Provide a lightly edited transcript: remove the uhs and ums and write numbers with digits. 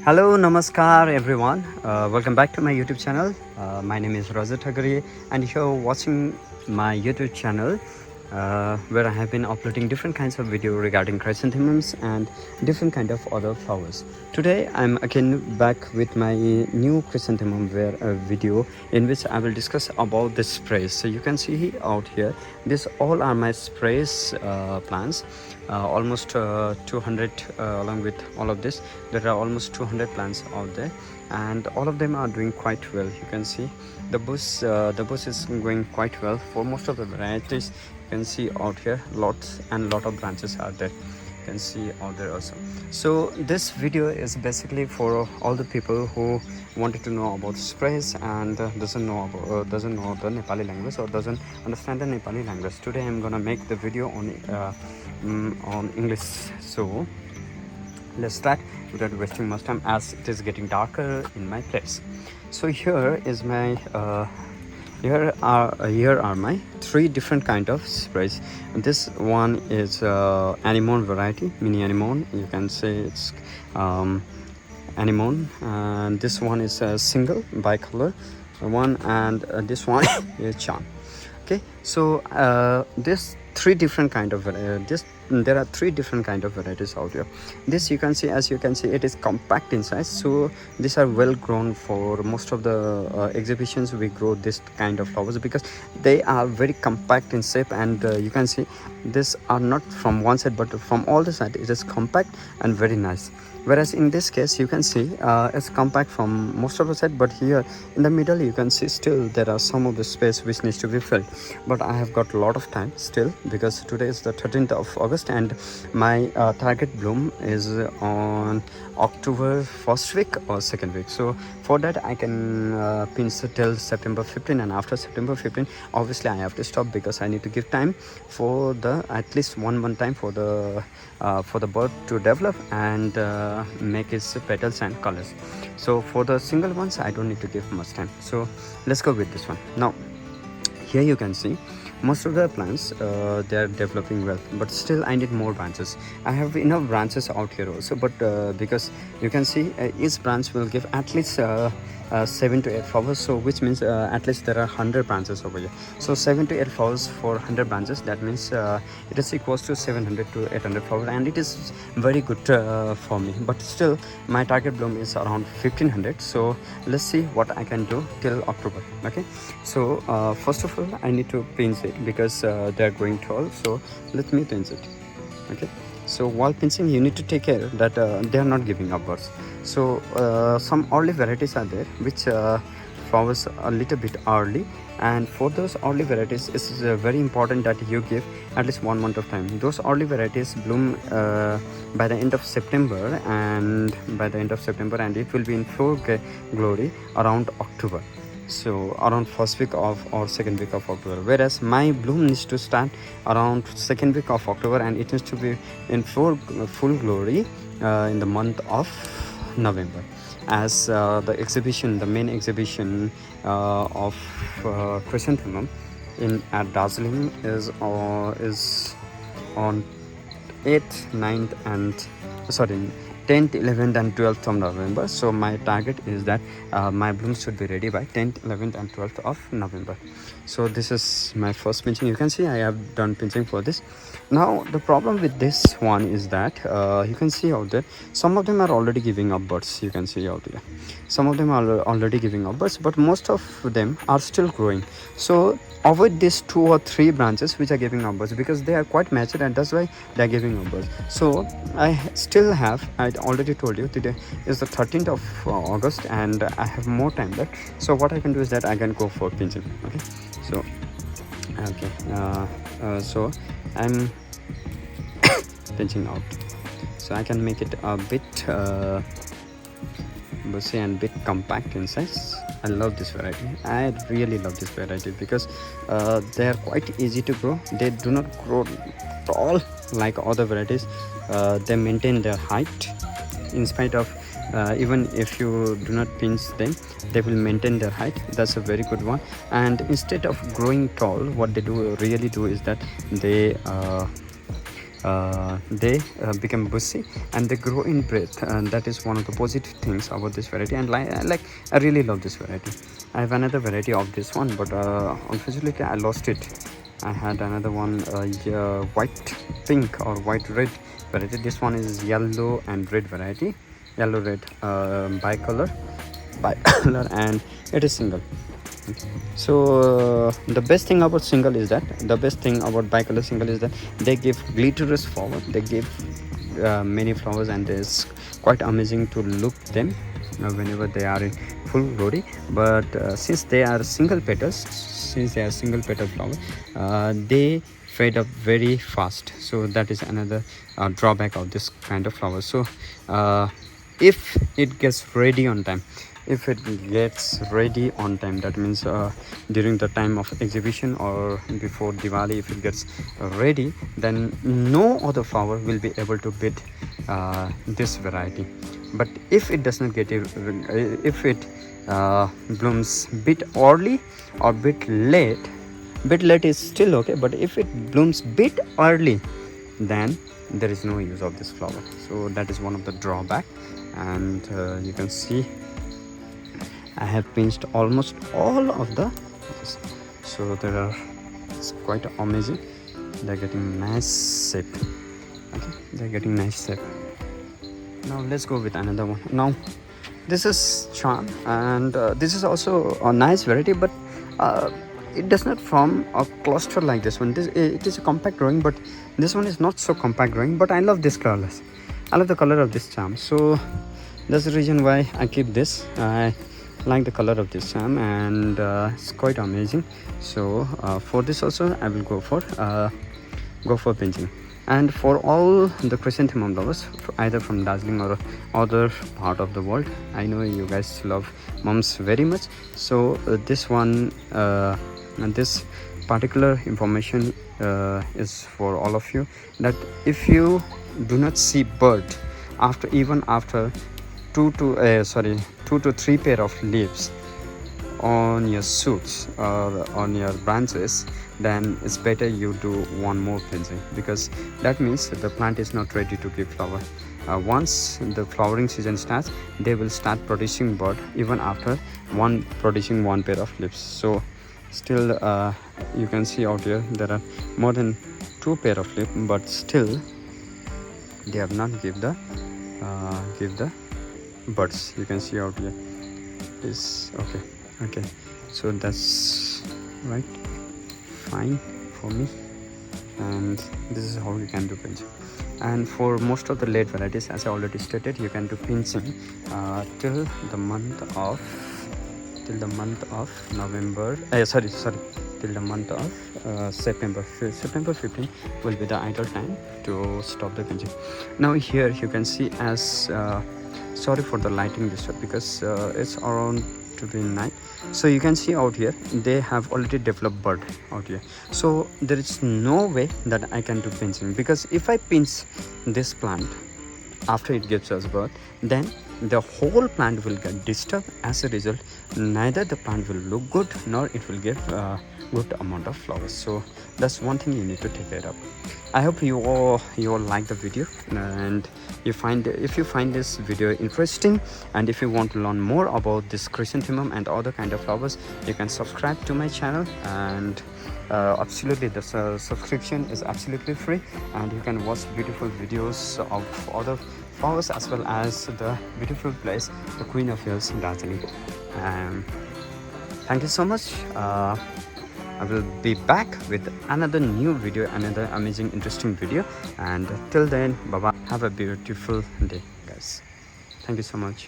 Hello, namaskar everyone. Welcome back to my YouTube channel. My name is Thakuri, and you're watching my YouTube channel where I have been uploading different kinds of video regarding chrysanthemums and different kind of other flowers. Today I'm again back with my new chrysanthemum video in which I will discuss about the sprays. So you can see out here, these all are my sprays plants. Almost 200 along with all of this, there are almost 200 plants out there, and all of them are doing quite well. You can see the bush is going quite well for most of the varieties. You can see out here lots and lot of branches are there. You can see out there also. So this video is basically for all the people who wanted to know about sprays and doesn't know the Nepali language or doesn't understand the Nepali language. Today I'm gonna make the video on English. So let's start without wasting much time, as it is getting darker in my place. So here is my here are my three different kind of sprays. This one is anemone variety, mini anemone. You can say it's anemone, and this one is a single bicolor one, and this one is charm. Okay, so this three different kind of there are three different kind of varieties out here. This you can see, as you can see, it is compact in size, so these are well grown. For most of the exhibitions we grow this kind of flowers because they are very compact in shape, and you can see these are not from one side but from all the side. It is compact and very nice, whereas in this case you can see it's compact from most of the side, but here in the middle you can see still there are some of the space which needs to be filled. But I have got a lot of time still, because today is the 13th of August and my target bloom is on October first week or second week. So for that I can pinch till September 15, and after September 15 obviously I have to stop because I need to give time for the at least 1 month time for the bud to develop and make its petals and colors. So for the single ones I don't need to give much time. So let's go with this one. Now here you can see most of the plants they are developing well, but still I need more branches. I have enough branches out here also, but because you can see each branch will give at least 7 to 8 flowers, so which means at least there are 100 branches over here. So 7 to 8 flowers for 100 branches, that means it is equals to 700 to 800 flowers, and it is very good for me. But still my target bloom is around 1500, so let's see what I can do till October. Okay, so first of all I need to pinch it because they are growing tall, so let me pinch it. Okay, so while pinching you need to take care that they are not giving up buds. So some early varieties are there which flowers a little bit early, and for those early varieties it's very important that you give at least 1 month of time. Those early varieties bloom by the end of September, and it will be in full glory around October, so around first week of or second week of October, whereas my bloom needs to start around second week of October, and it needs to be in full glory in the month of November, as the main exhibition of chrysanthemum at Darjeeling is on 8th, 9th and 10th, 11th and 12th of November. So my target is that my blooms should be ready by 10th, 11th and 12th of November. So this is my first pinching. You can see I have done pinching for this. Now the problem with this one is that you can see out there some of them are already giving up buds. You can see out there some of them are already giving up buds, but most of them are still growing. So avoid these 2 or 3 branches which are giving up buds, because they are quite mature and that's why they are giving up buds. So I already told you today is the 13th of August and I have more time left. So what I can do is that I can go for pinching. Okay, so so I'm pinching out, so I can make it a bit bushy and bit compact in size. I love this variety. I really love this variety because they are quite easy to grow. They do not grow tall like other varieties. They maintain their height in spite of even if you do not pinch them, they will maintain their height. That's a very good one. And instead of growing tall, what they really do is that they they become bushy and they grow in breadth, and that is one of the positive things about this variety. And I really love this variety. I have another variety of this one, but unfortunately I lost it. I had another one, white pink or white red variety. This one is yellow and red variety, yellow red, bicolor, and it is single. So the best thing about bicolor single is that they give glitterous flower. They give many flowers, and it's quite amazing to look them whenever they are in full glory. But since they are single petal flower, they fade up very fast. So that is another drawback of this kind of flower. So if it gets ready on time, that means during the time of exhibition or before Diwali, if it gets ready, then no other flower will be able to beat this variety. But if it does not get if it blooms bit early or bit late is still okay, but if it blooms bit early, then there is no use of this flower. So that is one of the drawback. And you can see I have pinched almost all of the, so there are, it's quite amazing. They're getting nice shape. Okay, they're getting nice shape. Now let's go with another one. Now this is charm, and this is also a nice variety, but it does not form a cluster like this one. It is a compact growing, but this one is not so compact growing. But I love this colors. I love the color of this charm, so that's the reason why I keep this. I like the color of this charm, and it's quite amazing. So for this also I will go for pinching. And for all the chrysanthemum lovers, either from Darjeeling or other part of the world, I know you guys love mums very much. So this one and this particular information is for all of you, that if you do not see bud after 2 to 3 pair of leaves on your shoots or on your branches, then it's better you do one more pinching, because that means that the plant is not ready to give flower. Once the flowering season starts, they will start producing bud even after producing 1 pair of leaves. So still you can see out here there are more than 2 pair of leaves, but still they have not give the buds. You can see out here is okay. So that's right, fine for me. And this is how you can do pinching. And for most of the late varieties, as I already stated, you can do pinching till the month of November. Till the month of September. September 15 will be the ideal time to stop the pinching. Now here you can see, as sorry for the lighting disturb, because it's around to be night. So you can see out here they have already developed bud out here. So there is no way that I can do pinching, because if I pinch this plant after it gives us bud, then the whole plant will get disturbed. As a result, neither the plant will look good nor it will give good amount of flowers. So that's one thing you need to take care of. I hope you all like the video, and if you find this video interesting, and if you want to learn more about this chrysanthemum and other kind of flowers, you can subscribe to my channel. And absolutely, the subscription is absolutely free, and you can watch beautiful videos of other flowers as well as the beautiful place, the Queen of Hills, Darjeeling. Thank you so much. I will be back with another new video, another amazing interesting video, and till then, bye bye. Have a beautiful day, guys. Thank you so much.